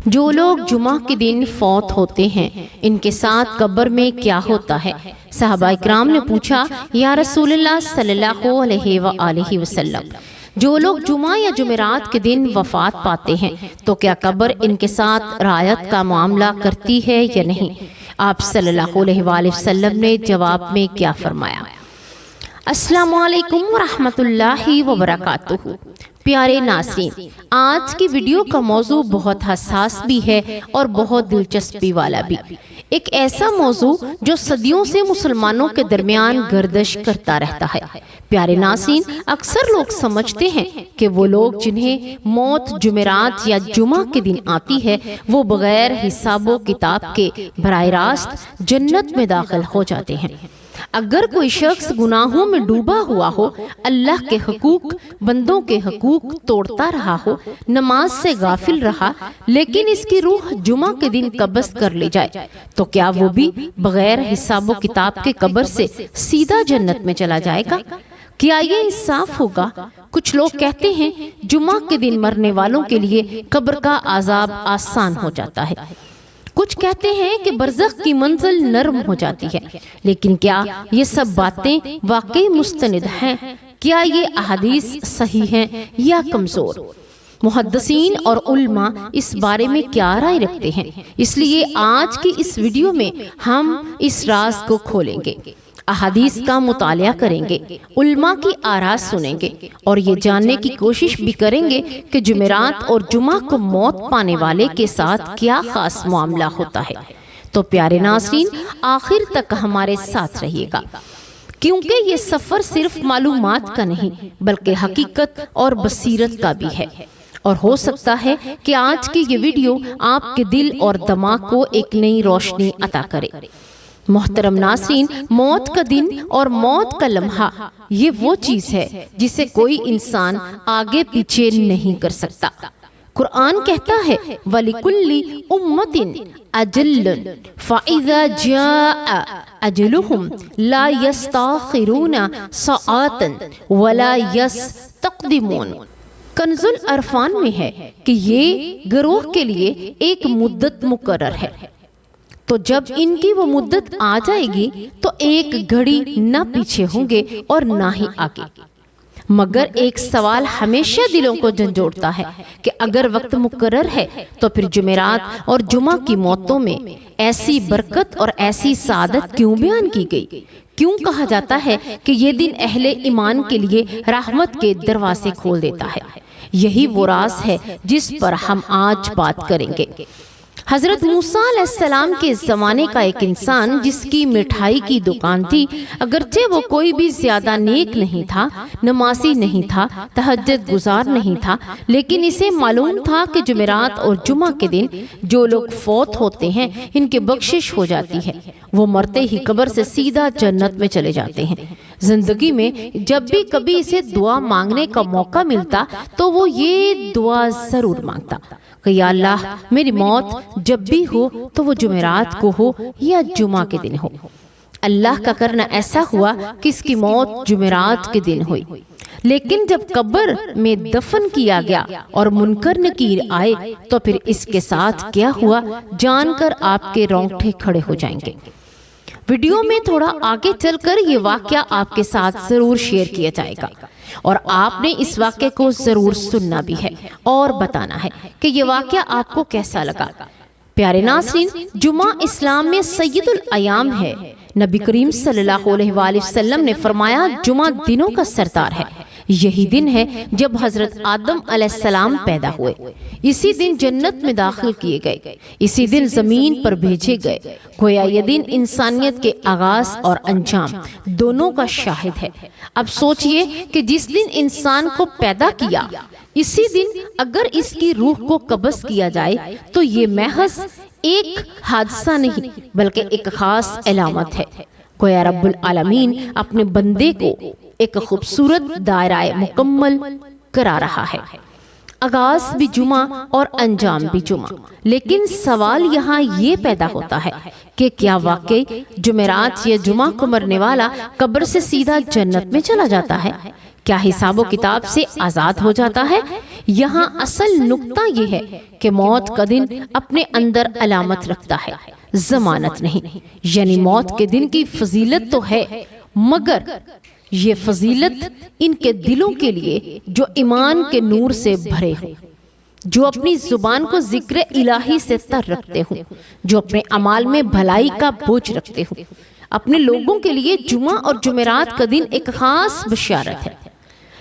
جو لوگ جمعہ کے دن فوت ہوتے ہیں ان کے ساتھ قبر میں کیا ہوتا ہے؟ صحابہ اکرام نے پوچھا، یا رسول اللہ صلی اللہ علیہ وآلہ وسلم، جو لوگ جمعہ یا جمعرات کے دن وفات پاتے ہیں تو کیا قبر ان کے ساتھ رعایت کا معاملہ کرتی ہے یا نہیں؟ آپ صلی اللہ علیہ وآلہ وسلم نے جواب میں کیا فرمایا؟ السلام علیکم ورحمۃ اللہ وبرکاتہ۔ پیارے ناظرین، آج کی ویڈیو کا موضوع بہت حساس بھی ہے اور بہت دلچسپی والا بھی، ایک ایسا موضوع جو صدیوں سے مسلمانوں کے درمیان گردش کرتا رہتا ہے۔ پیارے ناظرین، اکثر لوگ سمجھتے ہیں کہ وہ لوگ جنہیں موت جمعرات یا جمعہ کے دن آتی ہے وہ بغیر حساب و کتاب کے براہ راست جنت میں داخل ہو جاتے ہیں۔ اگر کوئی شخص گناہوں میں ڈوبا ہوا ہو، اللہ کے حقوق، بندوں کے حقوق توڑتا رہا ہو، نماز سے غافل رہا، لیکن اس کی روح جمعہ کے دن قبض کر لی جائے تو کیا وہ بھی بغیر حساب و کتاب کے قبر سے سیدھا جنت میں چلا جائے گا؟ کیا یہ انصاف ہوگا؟ کچھ لوگ کہتے ہیں جمعہ کے دن مرنے والوں کے لیے قبر کا عذاب آسان ہو جاتا ہے، کچھ کہتے ہیں کہ برزخ کی منزل نرم ہو جاتی ہے، لیکن کیا یہ سب باتیں واقعی مستند ہیں؟ کیا یہ احادیث صحیح ہیں یا کمزور؟ محدثین اور علماء اس بارے میں کیا رائے رکھتے ہیں؟ اس لیے آج کی اس ویڈیو میں ہم اس راز کو کھولیں گے، احادیث کا مطالعہ کریں گے، علماء کی آراء سنیں گے اور یہ جاننے کی کوشش بھی کریں گے کہ جمعرات اور جمعہ کو موت پانے والے کے ساتھ کیا خاص معاملہ ہوتا ہے۔ تو پیارے ناظرین، آخر تک ہمارے ساتھ رہیے گا، کیونکہ یہ سفر صرف معلومات کا نہیں بلکہ حقیقت اور بصیرت کا بھی ہے، اور ہو سکتا ہے کہ آج کی یہ ویڈیو آپ کے دل اور دماغ کو ایک نئی روشنی عطا کرے۔ محترم ناظرین، موت کا دن اور موت کا لمحہ یہ وہ چیز ہے جسے کوئی انسان آگے پیچھے نہیں کر سکتا۔ قرآن کہتا ہے وَلِكُلِّ أُمَّةٍ أَجَلٌ فَإِذَا جَاءَ أَجَلُهُمْ لَا يَسْتَأْخِرُونَ سَاعَةً وَلَا يَسْتَقْدِمُونَ۔ کنز العرفان میں ہے کہ یہ گروہ کے لیے ایک مدت مقرر ہے، تو جب ان کی وہ مدت آ جائے گی تو ایک گھڑی نہ پیچھے ہوں گے اور نہ ہی آگے۔ مگر ایک سوال ہمیشہ دلوں کو جھنجھوڑتا ہے کہ اگر وقت مقرر ہے تو پھر جمعرات اور جمعہ کی موتوں میں ایسی برکت اور ایسی سعادت کیوں بیان کی گئی؟ کیوں کہا جاتا ہے کہ یہ دن اہل ایمان کے لیے رحمت کے دروازے کھول دیتا ہے؟ یہی وہ راز ہے جس پر ہم آج بات کریں گے۔ حضرت موسیٰ علیہ السلام کے زمانے کا ایک انسان جس کی مٹھائی کی دکان تھی، اگرچہ وہ کوئی بھی زیادہ نیک نہیں تھا، نمازی نہیں تھا، تہجد گزار نہیں تھا، لیکن اسے معلوم تھا کہ جمعرات اور جمعہ کے دن جو لوگ فوت ہوتے ہیں ان کی بخشش ہو جاتی ہے، وہ مرتے ہی قبر سے سیدھا جنت میں چلے جاتے ہیں۔ زندگی میں جب بھی کبھی اسے دعا مانگنے کا موقع ملتا تو وہ یہ دعا ضرور مانگتا کہ یا اللہ، میری موت جب بھی ہو تو وہ جمعرات کو ہو یا جمعہ کے دن ہو۔ اللہ کا کرنا ایسا ہوا کہ اس کی موت جمعرات کے دن ہوئی، لیکن جب قبر میں دفن کیا گیا اور منکر نکیر آئے تو پھر اس کے ساتھ کیا ہوا جان کر آپ کے رونگٹے کھڑے ہو جائیں گے۔ ویڈیو میں تھوڑا آگے چل کر یہ واقعہ آپ کے ساتھ ضرور شیئر کیا جائے گا، اور آپ نے اس واقعے کو ضرور سننا بھی ہے اور بتانا ہے کہ یہ واقعہ آپ کو کیسا لگا۔ پیارے ناظرین، جمعہ اسلام میں سید الایام ہے۔ نبی کریم صلی اللہ علیہ وآلہ وسلم نے فرمایا جمعہ دنوں کا سردار ہے۔ یہی دن ہے جب حضرت آدم علیہ السلام پیدا ہوئے، اسی دن جنت میں داخل کیے گئے، اسی دن زمین پر بھیجے گئے۔ گویا یہ دن انسانیت کے آغاز اور انجام دونوں کا شاہد ہے۔ اب سوچئے کہ جس دن انسان کو پیدا کیا، اسی دن اگر اس کی روح کو قبض کیا جائے تو یہ محض ایک حادثہ نہیں بلکہ ایک خاص علامت ہے۔ گویا رب العالمین اپنے بندے کو ایک خوبصورت دائرہ مکمل کرا رہا ہے۔ آغاز بھی جمعہ اور انجام بھی جمعہ، لیکن سوال یہاں یہ پیدا ہوتا ہے کہ کیا واقعی جمعرات یا جمعہ کو مرنے والا قبر سے سیدھا جنت میں چلا جاتا ہے؟ کیا حساب و کتاب سے آزاد ہو جاتا ہے؟ یہاں اصل نقطہ یہ ہے کہ موت کا دن اپنے اندر علامت رکھتا ہے، ضمانت نہیں۔ یعنی موت کے دن کی فضیلت تو ہے، مگر یہ فضیلت ان کے دلوں کے لیے جو ایمان کے نور سے بھرے ہوں، جو اپنی زبان کو ذکر الہی سے تر رکھتے ہوں، جو اپنے اعمال میں بھلائی کا بوجھ رکھتے ہوں۔ اپنے لوگوں کے لیے جمعہ اور جمعرات کا دن ایک خاص بشارت ہے۔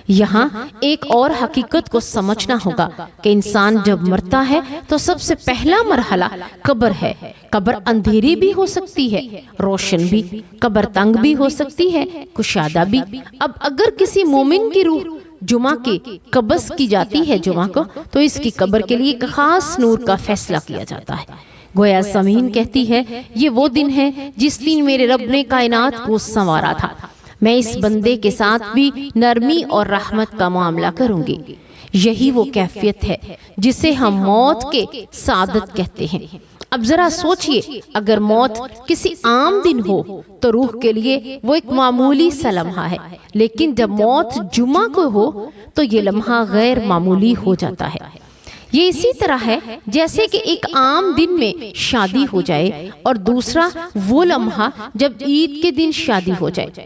یہاں ایک اور حقیقت کو سمجھنا ہوگا کہ انسان جب مرتا ہے تو سب سے پہلا مرحلہ قبر ہے۔ قبر اندھیری بھی ہو سکتی ہے، روشن بھی، قبر تنگ بھی ہو سکتی ہے، کشادہ بھی۔ اب اگر کسی مومن کی روح جمعہ کی قبض کی جاتی ہے جمعہ کو، تو اس کی قبر کے لیے ایک خاص نور کا فیصلہ کیا جاتا ہے۔ گویا زمین کہتی ہے یہ وہ دن ہے جس دن میرے رب نے کائنات کو سنوارا تھا، میں اس بندے کے ساتھ بھی نرمی اور رحمت کا معاملہ کروں گی۔ یہی وہ کیفیت ہے جسے ہم موت کے سعادت کہتے ہیں۔ اب ذرا سوچئے، اگر موت کسی عام دن ہو تو روح کے لیے وہ ایک معمولی سا لمحہ ہے، لیکن جب موت جمعہ کو ہو تو یہ لمحہ غیر معمولی ہو جاتا ہے۔ یہ اسی طرح ہے جیسے کہ ایک عام دن میں شادی ہو جائے اور دوسرا وہ لمحہ جب عید کے دن شادی ہو جائے۔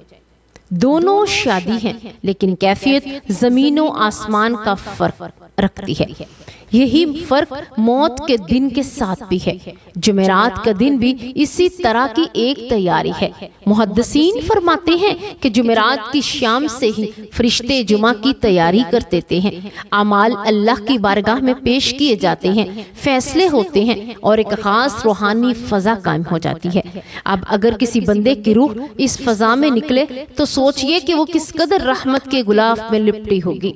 دونوں شادی ہیں، لیکن کیفیت زمین و آسمان کا فرق رکھتی ہے۔ یہی فرق موت کے دن کے ساتھ بھی ہے۔ جمعرات کا دن بھی اسی طرح کی ایک تیاری ہے۔ محدثین فرماتے ہیں کہ جمعرات کی شام سے ہی فرشتے جمعہ کی تیاری کر دیتے ہیں، اعمال اللہ کی بارگاہ میں پیش کیے جاتے ہیں، فیصلے ہوتے ہیں اور ایک خاص روحانی فضا قائم ہو جاتی ہے۔ اب اگر کسی بندے کی روح اس فضا میں نکلے تو سوچئے کہ وہ کس قدر رحمت کے غلاف میں لپٹی ہوگی۔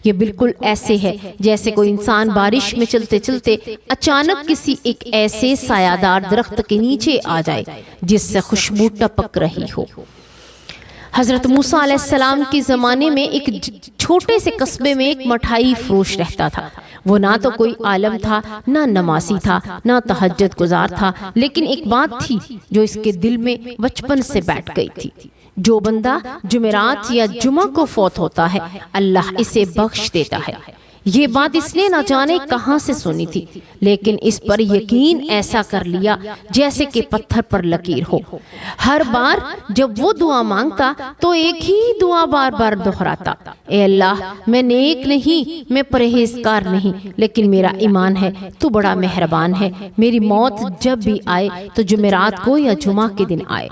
یہ بالکل ایسے ہے جیسے کوئی انسان بارش میں چلتے چلتے اچانک کسی ایک ایسے سایہ دار درخت کے نیچے آ جائے جس سے خوشبو ٹپک رہی ہو۔ حضرت موسیٰ علیہ السلام کے زمانے میں ایک چھوٹے سے قصبے میں ایک مٹھائی فروش رہتا تھا۔ وہ نہ تو کوئی عالم تھا، نہ نمازی تھا، نہ تہجد گزار تھا، لیکن ایک بات تھی جو اس کے دل میں بچپن سے بیٹھ گئی تھی۔ جو بندہ جمعرات یا جمعہ کو فوت ہوتا ہے اللہ اسے بخش دیتا ہے۔ یہ بات اس نے نہ جانے کہاں سے سنی تھی، لیکن اس پر یقین ایسا کر لیا جیسے کہ پتھر پر لکیر ہو۔ ہر بار جب وہ دعا مانگتا تو ایک ہی دعا بار بار دہراتا، اے اللہ میں نیک نہیں، میں پرہیزگار نہیں، لیکن میرا ایمان ہے، تو بڑا مہربان ہے، میری موت جب بھی آئے تو جمعرات کو یا جمعہ کے دن آئے۔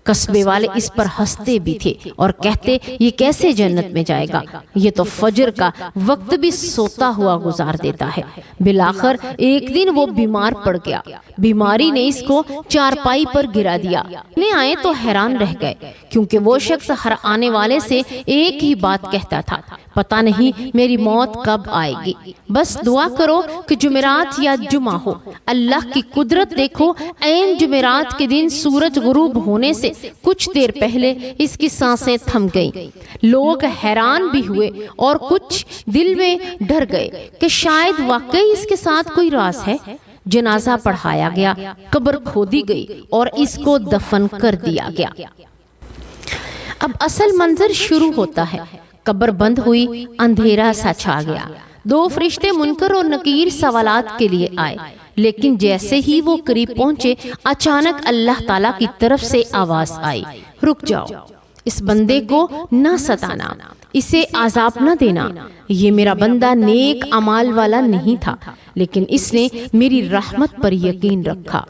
قصبے والے اس پر ہنستے بھی تھے اور کہتے یہ کیسے جنت میں جائے گا، یہ تو فجر کا وقت بھی سوتا ہوا گزار دیتا ہے۔ بالآخر ایک دن وہ بیمار پڑ گیا، بیماری نے اس کو چارپائی پر گرا دیا۔ آئے تو حیران رہ گئے، کیونکہ وہ شخص ہر آنے والے سے ایک ہی بات کہتا تھا، پتہ نہیں میری موت کب آئے گی، بس دعا کرو کہ جمعرات یا جمعہ ہو۔ اللہ کی قدرت دیکھو، عین جمعرات کے دن سورج غروب ہونے سے کچھ دیر پہلے اس کی سانسیں تھم گئیں۔ لوگ حیران بھی ہوئے اور کچھ دل میں ڈر گئے کہ شاید واقعی اس کے ساتھ کوئی راز ہے۔ جنازہ پڑھایا گیا، قبر کھودی گئی اور اس کو دفن کر دیا گیا۔ اب اصل منظر شروع ہوتا ہے۔ قبر بند ہوئی، اندھیرا سا چھا گیا۔ دو فرشتے منکر اور نکیر سوالات کے لیے آئے، لیکن جیسے ہی وہ قریب پہنچے اچانک اللہ تعالیٰ کی طرف سے آواز آئی، رک جاؤ، اس بندے کو نہ ستانا، اسے عذاب نہ دینا۔ یہ میرا بندہ نیک اعمال والا نہیں تھا، لیکن اس نے میری رحمت پر یقین رکھا۔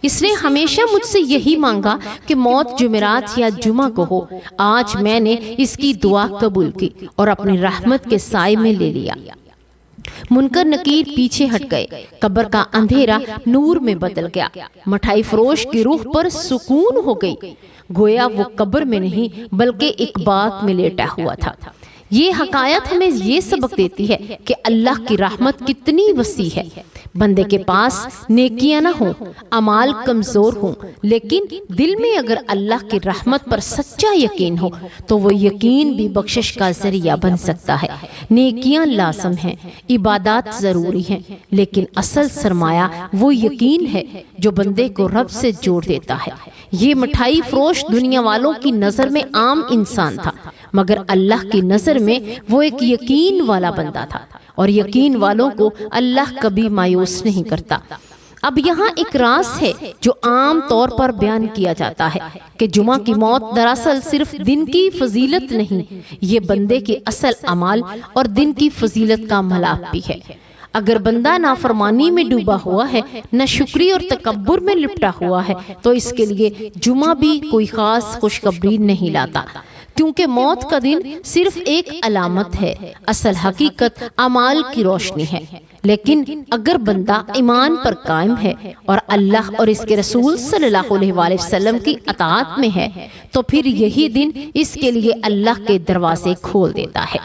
اس نے ہمیشہ مجھ سے یہی مانگا کہ موت جمعرات یا جمعہ کو ہو۔ آج میں نے اس کی دعا قبول کی اور اپنی رحمت کے سائے میں لے لیا۔ منکر نکیر پیچھے ہٹ گئے، قبر کا اندھیرا نور میں بدل گیا، مٹھائی فروش کی روح پر سکون ہو گئی، گویا وہ قبر میں نہیں بلکہ ایک باغ میں لیٹا ہوا تھا۔ یہ حکایت ہمیں یہ سبق دیتی ہے کہ اللہ کی رحمت کتنی وسیع ہے۔ بندے کے پاس نیکیاں نہ ہوں، اعمال کمزور ہوں، لیکن دل میں اگر اللہ کی رحمت پر سچا یقین ہو تو وہ یقین بھی بخشش کا ذریعہ بن سکتا ہے۔ نیکیاں لازم ہیں، عبادات ضروری ہیں، لیکن اصل سرمایہ وہ یقین ہے جو بندے کو رب سے جوڑ دیتا ہے۔ یہ مٹھائی فروش دنیا والوں کی نظر میں عام انسان تھا، مگر اللہ کی نظر میں وہ ایک یقین والا بندہ تھا، اور یقین والوں کو اللہ کبھی مایوس نہیں کرتا۔ اب یہاں ایک راز ہے جو عام طور پر بیان کیا جاتا ہے کہ جمعہ کی موت دراصل صرف دن کی فضیلت نہیں، یہ بندے کے اصل اعمال اور دن کی فضیلت کا ملاپ بھی ہے۔ اگر بندہ نافرمانی میں ڈوبا ہوا ہے، نہ شکری اور تکبر میں لپٹا ہوا ہے، تو اس کے لیے جمعہ بھی کوئی خاص خوشخبری نہیں لاتا، کیونکہ موت کا دن صرف ایک علامت ہے، اصل حقیقت اعمال کی روشنی ہے۔ لیکن اگر بندہ ایمان پر قائم ہے اور اللہ اور اس کے رسول صلی اللہ علیہ وآلہ وسلم کی اطاعت میں ہے، تو پھر یہی دن اس کے لیے اللہ کے دروازے کھول دیتا ہے۔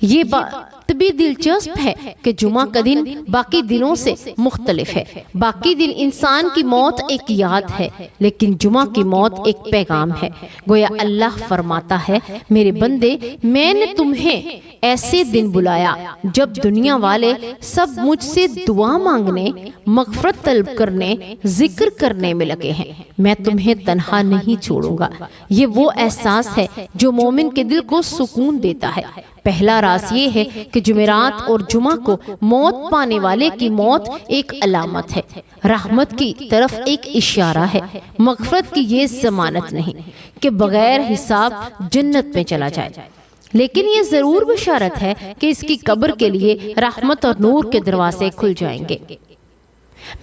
یہ بات بھی دلچسپ ہے کہ جمعہ کا دن باقی دنوں سے مختلف ہے۔ باقی دن انسان کی موت ایک یاد ہے، لیکن جمعہ کی موت ایک پیغام ہے۔ گویا اللہ فرماتا ہے، میرے بندے، میں نے تمہیں ایسے دن بلایا جب دنیا والے سب مجھ سے دعا مانگنے، مغفرت طلب کرنے، ذکر کرنے میں لگے ہیں، میں تمہیں تنہا نہیں چھوڑوں گا۔ یہ وہ احساس ہے جو مومن کے دل کو سکون دیتا ہے۔ پہلا راز یہ ہے کہ جمعرات اور جمعہ کو موت پانے والے کی موت ایک علامت ہے، رحمت کی طرف ایک اشارہ ہے، مغفرت کی یہ ضمانت نہیں کہ بغیر حساب جنت میں چلا جائے، لیکن یہ ضرور بشارت ہے کہ اس کی قبر کے لیے رحمت اور نور کے دروازے کھل جائیں گے۔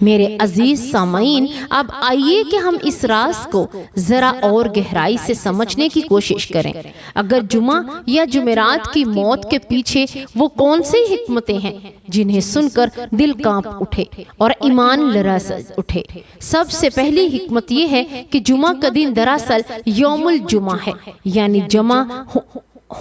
میرے عزیز سامعین، اب آئیے کہ ہم اس راز کو ذرا اور گہرائی سے سمجھنے کی کوشش کریں۔ اگر جمعہ یا جمعرات کی موت کے پیچھے وہ کون سی حکمتیں ہیں جنہیں سن کر دل کانپ اٹھے اور ایمان لرز اٹھے؟ سب سے پہلی حکمت یہ ہے کہ جمعہ کا دن دراصل یوم الجمعہ ہے، یعنی جمع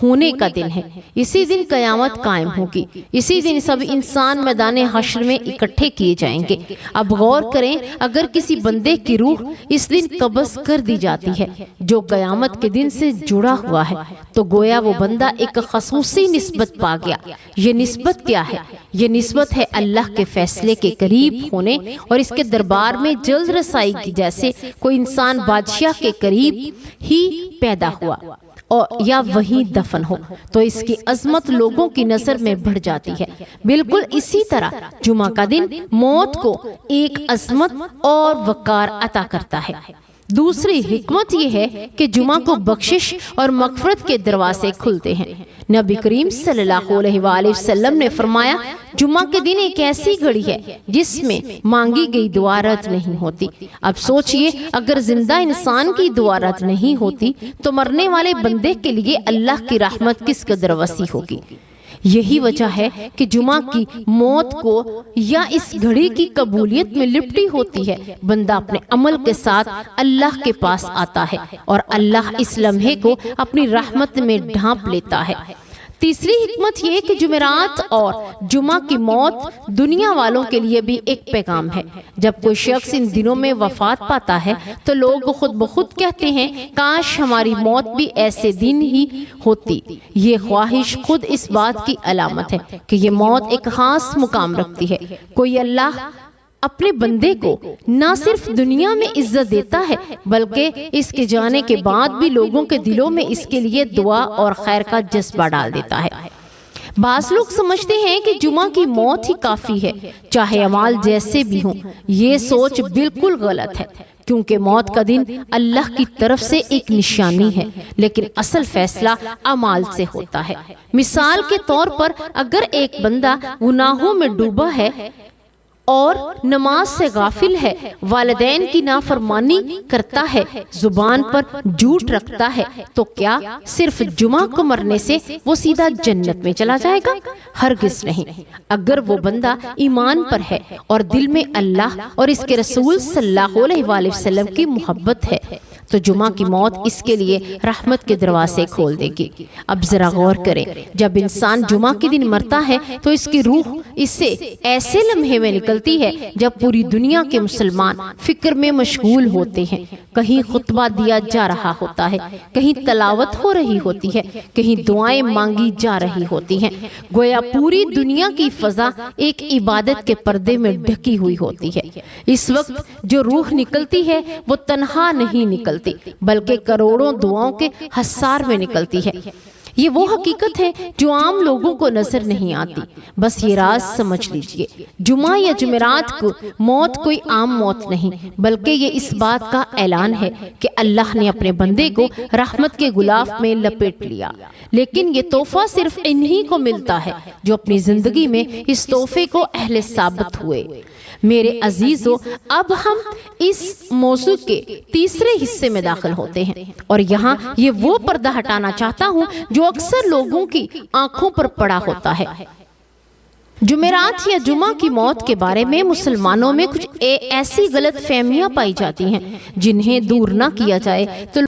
ہونے کا دن ہے۔ اسی دن قیامت قائم ہوگی، اسی دن سب انسان میدان حشر میں اکٹھے کیے جائیں گے۔ اب غور کریں، اگر کسی بندے کی روح اس دن قبض کر دی جاتی ہے جو قیامت کے دن سے جڑا ہوا ہے، تو گویا وہ بندہ ایک خصوصی نسبت پا گیا۔ یہ نسبت کیا ہے؟ یہ نسبت ہے اللہ کے فیصلے کے قریب ہونے اور اس کے دربار میں جلد رسائی کی، جیسے کوئی انسان بادشاہ کے قریب ہی پیدا ہوا اور یا وہیں دفن ہو تو اس کی عظمت لوگوں کی نظر میں بڑھ جاتی ہے۔ بالکل اسی طرح جمعہ کا دن موت کو ایک عظمت اور وقار عطا کرتا ہے۔ دوسری حکمت یہ ہے کہ جمعہ کو بخشش اور مغفرت کے دروازے کھلتے ہیں۔ نبی کریم صلی اللہ علیہ وآلہ وسلم نے فرمایا، جمعہ کے دن ایک ایسی گھڑی ہے جس میں مانگی گئی دعا رد نہیں ہوتی۔ اب سوچئے، اگر زندہ انسان کی دعا رد نہیں ہوتی تو مرنے والے بندے کے لیے اللہ کی رحمت کس قدر وسیع ہوگی۔ یہی وجہ ہے کہ جمعہ کی موت کو یا اس گھڑی کی قبولیت میں لپٹی ہوتی ہے۔ بندہ اپنے عمل کے ساتھ اللہ کے پاس آتا ہے اور اللہ اس لمحے کو اپنی رحمت میں ڈھانپ لیتا ہے۔ تیسری حکمت یہ کہ جمعرات اور جمعہ کی موت دنیا والوں کے لیے بھی ایک پیغام ہے۔ جب کوئی شخص ان دنوں میں وفات پاتا ہے تو لوگ خود بخود کہتے ہیں، کاش ہماری موت بھی ایسے دن ہی ہوتی۔ یہ خواہش خود اس بات کی علامت ہے کہ یہ موت ایک خاص مقام رکھتی ہے۔ کوئی اللہ اپنے بندے کو نہ صرف دنیا میں عزت دیتا ہے بلکہ اس کے جانے کے بعد بھی لوگوں کے دلوں میں اس کے لیے دعا اور خیر کا جذبہ ڈال دیتا ہے۔ بعض لوگ سمجھتے ہیں کہ جمعہ کی موت ہی کافی ہے، چاہے اعمال جیسے بھی ہوں۔ یہ سوچ بالکل غلط ہے، کیونکہ موت کا دن اللہ کی طرف سے ایک نشانی ہے، لیکن اصل فیصلہ اعمال سے ہوتا ہے۔ مثال کے طور پر، اگر ایک بندہ گناہوں میں ڈوبا ہے اور نماز سے غافل ہے، والدین کی نافرمانی کرتا ہے، زبان پر جھوٹ رکھتا ہے، تو کیا صرف جمعہ کو مرنے سے وہ سیدھا جنت میں چلا جائے گا؟ ہرگز نہیں۔ اگر وہ بندہ ایمان پر ہے اور دل میں اللہ اور اس کے رسول صلی اللہ علیہ وآلہ وسلم کی محبت ہے تو جمعہ کی موت اس کے لیے رحمت کے دروازے کھول دے گی۔ اب ذرا غور کریں، جب انسان جمعہ کے دن مرتا ہے تو اس کی روح اس سے ایسے لمحے میں نکلتی ہے جب پوری دنیا کے مسلمان فکر میں مشغول ہوتے ہیں، کہیں خطبہ دیا جا رہا ہوتا ہے، کہیں تلاوت ہو رہی ہوتی ہے، کہیں دعائیں مانگی جا رہی ہوتی ہیں۔ گویا پوری دنیا کی فضا ایک عبادت کے پردے میں ڈھکی ہوئی ہوتی ہے۔ اس وقت جو روح نکلتی ہے وہ تنہا نہیں نکلتی بلکہ کروڑوں دعاؤں کے حصار میں نکلتی ہے۔ یہ وہ حقیقت ہے جو عام لوگوں کو نظر نہیں آتی۔ بس یہ راز سمجھ لیجئے، جمعہ یا جمعرات کو موت کوئی عام موت نہیں، بلکہ یہ اس بات کا اعلان ہے کہ اللہ نے اپنے بندے کو رحمت کے غلاف میں لپیٹ لیا۔ لیکن یہ تحفہ صرف انہی کو ملتا ہے جو اپنی زندگی میں اس تحفے کو اہل ثابت ہوئے۔ میرے عزیزو، اب ہم اس موضوع کے تیسرے حصے میں داخل ہوتے ہیں، اور یہاں یہ وہ پردہ ہٹانا چاہتا ہوں جو اکثر لوگوں کی آنکھوں پر پڑا ہوتا ہے۔ جمعرات یا جمعہ کی موت کے بارے میں مسلمانوں میں کچھ ایسی غلط فہمیاں پائی جاتی ہیں جنہیں دور نہ کیا جائے تو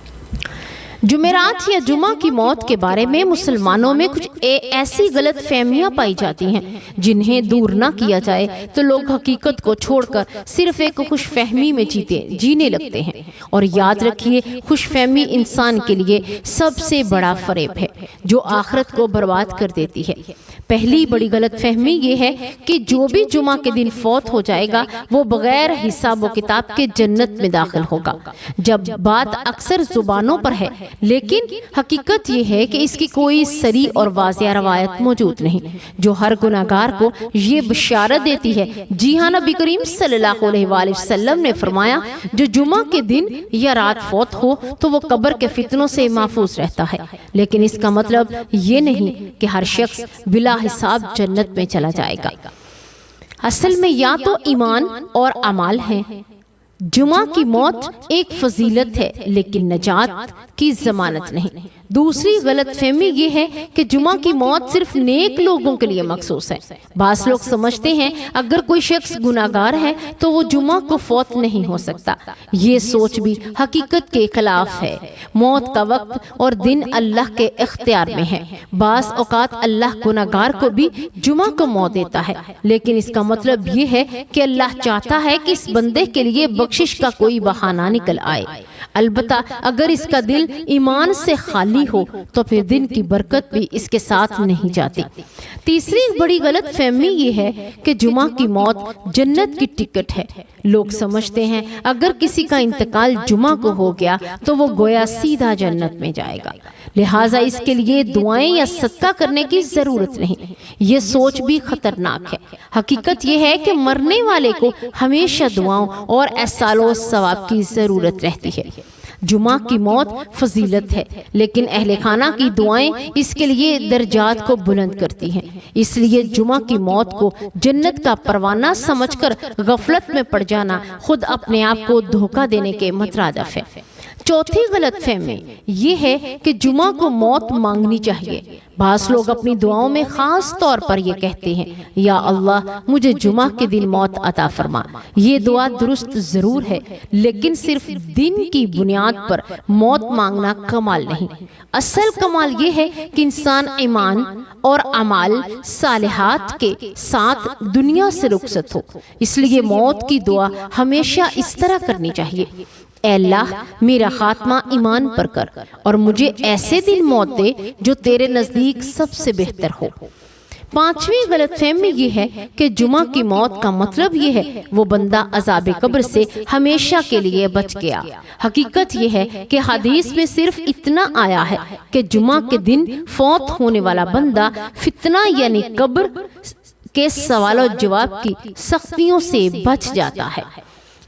جمعرات یا جمعہ کی موت کے بارے میں مسلمانوں میں کچھ ایسی غلط فہمیاں پائی جاتی ہیں جنہیں دور نہ کیا جائے تو لوگ حقیقت کو چھوڑ کر صرف ایک خوش فہمی میں جینے لگتے ہیں۔ اور یاد رکھیے، خوش فہمی انسان کے لیے سب سے بڑا فریب ہے جو آخرت کو برباد کر دیتی ہے۔ پہلی بڑی غلط فہمی یہ ہے کہ جو بھی جمعہ کے دن فوت ہو جائے گا وہ بغیر حساب و کتاب کے جنت میں داخل ہوگا۔ جب بات اکثر زبانوں پر ہے، لیکن حقیقت یہ ہے کہ اس کی کوئی صریح اور واضح روایت موجود نہیں جو ہر گناہگار کو یہ بشارت دیتی ہے۔ جی ہاں، نبی کریم صلی اللہ علیہ وآلہ وسلم نے فرمایا، جو جمعہ کے دن یا رات فوت ہو تو وہ قبر کے فتنوں سے محفوظ رہتا ہے۔ لیکن اس کا مطلب یہ نہیں کہ ہر شخص بلا حساب جنت میں چلا جائے گا۔ اصل میں یا تو ایمان اور اعمال ہیں۔ جمعہ کی موت ایک فضیلت ہے لیکن نجات کی ضمانت نہیں۔ دوسری غلط فہمی یہ ہے کہ جمعہ کی موت صرف نیک لوگوں کے لیے مخصوص ہے۔ بعض لوگ سمجھتے ہیں اگر کوئی شخص گناہگار ہے تو وہ جمعہ کو فوت نہیں ہو سکتا۔ یہ سوچ بھی حقیقت کے خلاف ہے۔ موت کا وقت اور دن اللہ کے اختیار میں ہے۔ بعض اوقات اللہ گناہگار کو بھی جمعہ کو موت دیتا ہے، لیکن اس کا مطلب یہ ہے کہ اللہ چاہتا ہے کہ اس بندے کے لیے بخشش کا کوئی بہانہ نکل آئے۔ البتہ اگر اس کا دل ایمان سے خالی ہو تو پھر دن کی برکت بھی اس کے ساتھ نہیں جاتی۔ تیسری بڑی غلط فہمی یہ ہے کہ جمعہ کی موت جنت کی ٹکٹ ہے۔ لوگ سمجھتے ہیں اگر کسی کا انتقال جمعہ کو ہو گیا تو وہ گویا سیدھا جنت میں جائے گا، لہٰذا اس کے لیے دعائیں یا صدقہ کرنے کی ضرورت نہیں۔ یہ سوچ بھی خطرناک ہے۔ حقیقت یہ ہے کہ مرنے والے کو ہمیشہ دعاؤں اور احسان و ثواب کی ضرورت رہتی ہے۔ جمعہ کی موت فضیلت ہے، لیکن اہل خانہ کی دعائیں اس کے لیے درجات کو بلند کرتی ہیں۔ اس لیے جمعہ کی موت کو جنت کا پروانہ سمجھ کر غفلت میں پڑ جانا خود اپنے آپ کو دھوکہ دینے کے مترادف ہے۔ چوتھی غلط فہمی یہ ہے کہ جمعہ کو موت مانگنی چاہیے۔ بعض لوگ اپنی دعاؤں میں خاص طور پر یہ کہتے ہیں، یا اللہ مجھے جمعہ کے دن موت عطا فرما۔ یہ دعا درست ضرور ہے، لیکن صرف دن کی بنیاد پر موت مانگنا کمال نہیں۔ اصل کمال یہ ہے کہ انسان ایمان اور اعمال صالحات کے ساتھ دنیا سے رخصت ہو۔ اس لیے موت کی دعا ہمیشہ اس طرح کرنی چاہیے، اے اللہ میرا خاتمہ ایمان پر کر اور مجھے ایسے دن موت دے جو تیرے نزدیک سب سے بہتر ہو۔ پانچویں غلط فہمی یہ ہے کہ جمعہ کی موت کا مطلب یہ ہے وہ بندہ عذاب قبر سے ہمیشہ کے لیے بچ گیا۔ حقیقت یہ ہے کہ حدیث میں صرف اتنا آیا ہے کہ جمعہ کے دن فوت ہونے والا بندہ فتنہ یعنی قبر کے سوال و جواب کی سختیوں سے بچ جاتا ہے،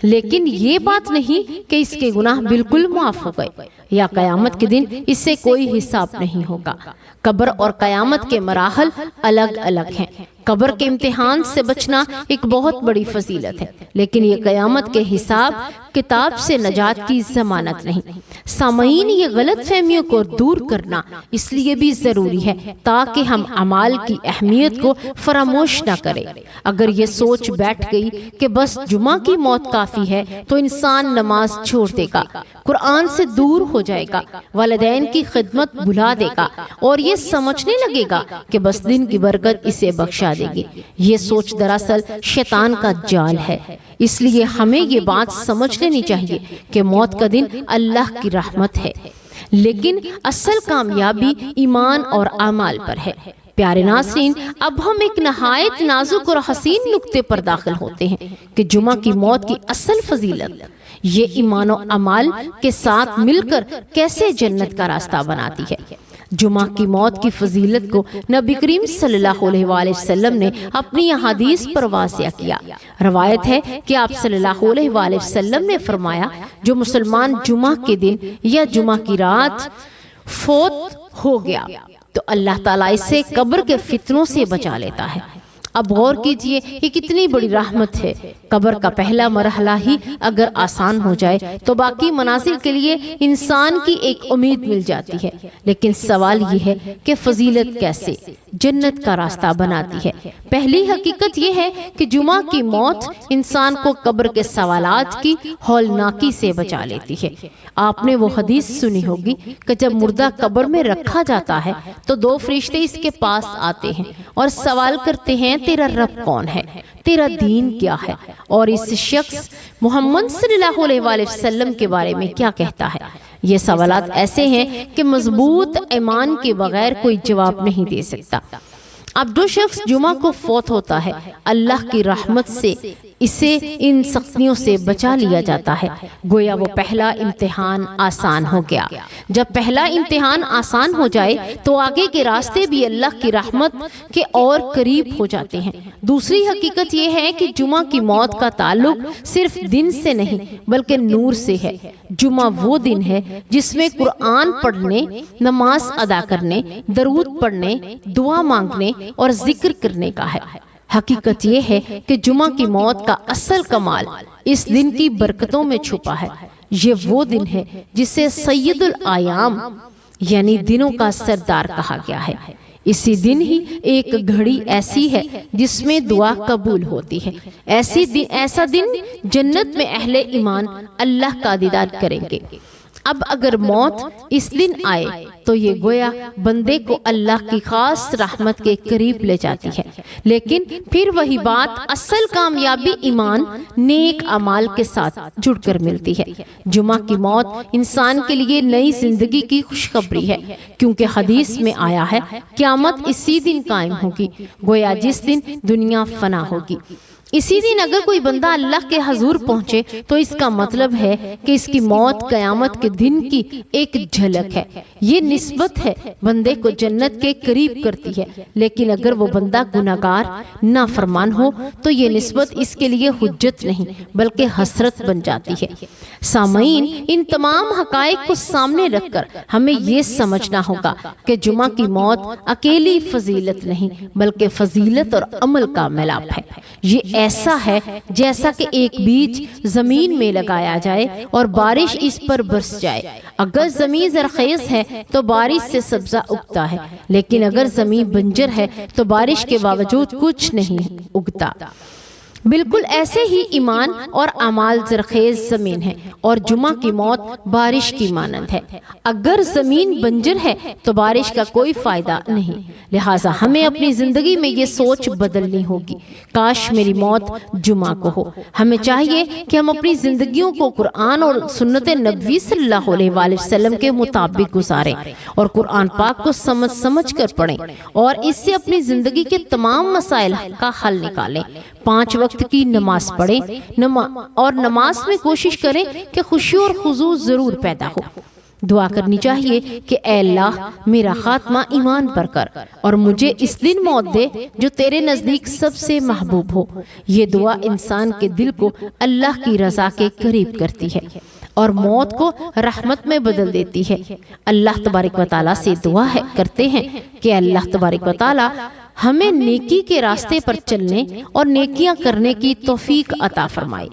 لیکن یہ بات نہیں کہ اس کے گناہ بالکل معاف ہو گئے یا قیامت کے دن اس سے کوئی حساب نہیں ہوگا۔ قبر اور قیامت کے مراحل الگ الگ ہیں۔ قبر کے امتحان سے بچنا ایک بہت بڑی فضیلت ہے، لیکن یہ قیامت کے حساب کتاب سے نجات کی ضمانت نہیں۔ سامعین، یہ غلط فہمیوں کو دور کرنا اس لیے بھی ضروری ہے تاکہ ہم اعمال کی اہمیت کو فراموش نہ کریں۔ اگر یہ سوچ بیٹھ گئی کہ بس جمعہ کی موت کافی ہے تو انسان نماز چھوڑ دے گا، قرآن سے دور ہو جائے گا، والدین کی خدمت بھلا دے گا اور یہ سمجھنے لگے گا کہ بس دن کی برکت اسے بخشا دے گی۔ یہ سوچ دراصل شیطان کا جال ہے۔ اس لیے ہمیں یہ بات سمجھ لینی چاہیے کہ موت کا دن اللہ کی رحمت ہے، لیکن اصل کامیابی ایمان اور اعمال پر ہے۔ پیارے ناظرین، اب ہم ایک نہایت نازک اور حسین نقطے پر داخل ہوتے ہیں کہ جمعہ کی موت کی اصل فضیلت یہ ایمان و اعمال کے ساتھ مل کر کیسے جنت کا راستہ بناتی ہے۔ جمعہ کی موت کی فضیلت کو نبی کریم صلی اللہ علیہ وآلہ وسلم نے اپنی احادیث پر واضح کیا۔ روایت ہے کہ آپ صلی اللہ علیہ وآلہ وسلم نے فرمایا، جو مسلمان جمعہ کے دن یا جمعہ کی رات فوت ہو گیا تو اللہ تعالیٰ اسے قبر کے فتنوں سے بچا لیتا ہے۔ اب غور کیجئے، یہ کتنی بڑی رحمت ہے۔ قبر کا پہلا مرحلہ ہی اگر آسان ہو جائے تو باقی منازل کے لیے انسان کی ایک امید مل جاتی ہے۔ لیکن سوال یہ ہے کہ فضیلت کیسے جنت کا راستہ بناتی ہے؟ پہلی حقیقت یہ ہے کہ جمعہ کی موت انسان کو قبر کے سوالات کی ہولناکی سے بچا لیتی ہے۔ آپ نے وہ حدیث سنی ہوگی کہ جب مردہ قبر میں رکھا جاتا ہے تو دو فرشتے اس کے پاس آتے ہیں اور سوال کرتے ہیں، تیرا رب کون ہے، تیرا دین کیا ہے، اور اس شخص محمد صلی اللہ علیہ وآلہ وسلم کے بارے میں کیا کہتا ہے۔ یہ سوالات ایسے ہیں کہ مضبوط ایمان کے بغیر کوئی جواب نہیں دے سکتا۔ اب جو شخص جمعہ کو فوت ہوتا ہے، اللہ کی رحمت سے اسے ان سختیوں سے بچا لیا جاتا ہے۔ گویا وہ پہلا امتحان آسان ہو گیا۔ جب پہلا امتحان آسان ہو جائے تو آگے کے راستے بھی اللہ کی رحمت کے اور قریب ہو جاتے ہیں۔ دوسری حقیقت یہ ہے کہ جمعہ کی موت کا تعلق صرف دن سے نہیں بلکہ نور سے ہے۔ جمعہ وہ دن ہے جس میں قرآن پڑھنے، نماز ادا کرنے، درود پڑھنے، دعا مانگنے اور ذکر کرنے کا ہے۔ حقیقت یہ ہے کہ جمعہ کی موت کا اصل کمال اس دن کی برکتوں میں چھپا ہے۔ یہ وہ دن ہے جسے سید الایام یعنی دنوں کا سردار کہا گیا ہے۔ اسی دن ہی ایک گھڑی ایسی ہے جس میں دعا قبول ہوتی ہے۔ ایسا دن جنت میں اہل ایمان اللہ کا دیدار کریں گے۔ اب اگر موت اس دن آئے تو یہ گویا بندے کو اللہ کی خاص رحمت کے قریب لے جاتی ہے۔ لیکن پھر وہی بات، اصل کامیابی ایمان نیک اعمال کے ساتھ جڑ کر ملتی ہے۔ جمعہ کی موت انسان کے لیے نئی زندگی کی خوشخبری ہے، کیونکہ حدیث میں آیا ہے قیامت اسی دن قائم ہوگی، گویا جس دن دنیا فنا ہوگی۔ اسی دن اگر کوئی بندہ اللہ کے حضور پہنچے تو اس کا مطلب ہے کہ اس کی موت قیامت کے دن کی ایک جھلک ہے۔ یہ نسبت ہے بندے کو جنت کے قریب کرتی ہے، لیکن اگر وہ بندہ گناہگار نافرمان ہو تو یہ نسبت اس کے لیے حجت نہیں بلکہ حسرت بن جاتی ہے۔ سامعین، ان تمام حقائق کو سامنے رکھ کر ہمیں یہ سمجھنا ہوگا کہ جمعہ کی موت اکیلی فضیلت نہیں بلکہ فضیلت اور عمل کا ملاپ ہے۔ یہ ایسا ہے جیسا کہ ایک بیج زمین میں لگایا جائے اور بارش اس پر برس جائے۔ اگر زمین زرخیز ہے تو بارش سے سبزہ اگتا ہے، لیکن اگر زمین بنجر ہے تو بارش کے باوجود کچھ نہیں اگتا۔ بالکل ایسے ہی ایمان اور اعمال زرخیز زمین ہے اور جمعہ کی موت بارش کی مانند ہے۔ اگر زمین بنجر ہے تو بارش کا کوئی فائدہ نہیں۔ لہٰذا ہمیں اپنی زندگی میں یہ سوچ بدلنی ہوگی، کاش میری موت جمعہ کو ہو۔ ہمیں چاہیے کہ ہم اپنی زندگیوں کو قرآن اور سنت نبوی صلی اللہ علیہ وآلہ وسلم کے مطابق گزاریں اور قرآن پاک کو سمجھ کر پڑھیں اور اس سے اپنی زندگی کے تمام مسائل کا حل نکالیں۔ 5 وقت کی نماز پڑھیں اور نماز میں کوشش کریں کہ خشوع اور خضوع ضرور پیدا ہو۔ دعا کرنی چاہیے کہ اے اللہ میرا خاتمہ ایمان پر کر اور مجھے اس دن موت دے جو تیرے نزدیک سب سے محبوب ہو۔ یہ دعا انسان کے دل کو اللہ کی رضا کے قریب کرتی ہے اور موت کو رحمت میں بدل دیتی ہے۔ اللہ تبارک و تعالیٰ سے دعا کرتے ہیں کہ اللہ تبارک و تعالیٰ ہمیں نیکی کے راستے پر چلنے اور نیکیاں کرنے کی توفیق عطا فرمائے۔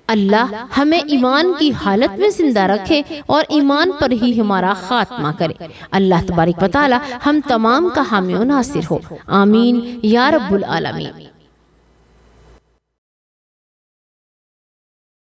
اللہ ہمیں ایمان کی حالت میں زندہ رکھے اور ایمان پر ہی ہمارا خاتمہ کرے۔ اللہ تبارک و تعالی ہم تمام کا حامی و ناصر ہو، آمین یا رب العالمین۔